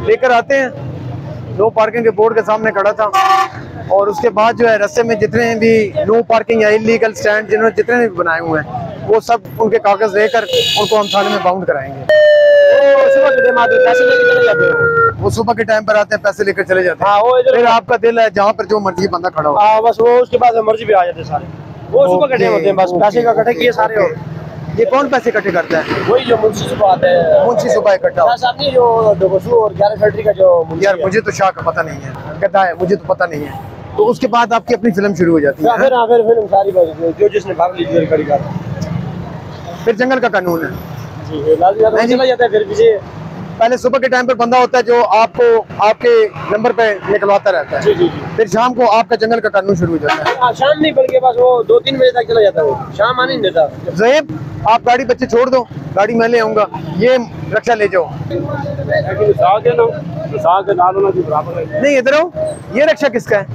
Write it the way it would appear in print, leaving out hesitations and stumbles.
लेकर आते हैं, नो पार्किंग के बोर्ड के सामने खड़ा था, और उसके बाद जो है रास्ते में जितने भी नो पार्किंग या इलीगल स्टैंड जिन्होंने जितने भी बनाए हुए हैं वो सब उनके कागज लेकर उनको हम थाने में बाउंड कराएंगे। सुबह के टाइम आते पैसे लेके चले जाते हो? वो सुबह के टाइम पर आते हैं, पैसे लेकर चले जाते हैं। हाँ, वो फिर आपका दिल है जहाँ पर जो मर्जी बंदा खड़ा हो। हाँ बस वो उसके बाद मर्जी पे आ जाते सारे, वो सुबह के टाइम होते हैं, बस पैसे का इकट्ठे किए सारे। और ये कौन पैसे इकट्ठे करता है? वही जो मुंशी सुबह आते हैं, मुंशी सुबह इकट्ठा हो। साहब नहीं जो डोबसू और 11 फैक्ट्री का जो यार मुझे तो शाह का पता नहीं है, कहता है मुझे तो पता नहीं है। तो उसके बाद आपकी अपनी फिल्म शुरू हो जाती है। फिर फिल्म सारी जो जिसने भाग ली कड़ी का, फिर जंगल का कानून है जी चला जाता है। फिर पीछे पहले सुबह के टाइम पर बंदा होता है जो आपको आपके नंबर पे निकलवाता रहता है। जी जी जी। फिर शाम को आपका जंगल का कानून शुरू हो जाता है। शाम नहीं बल्कि बस वो 2-3 बजे तक चला जाता है, वो शाम आने नहीं देता। ज़ेब आप गाड़ी बच्चे छोड़ दो, गाड़ी मैं ले आऊंगा, ये रक्षा ले जाओ। नहीं इधर आओ, ये रक्षा किसका है?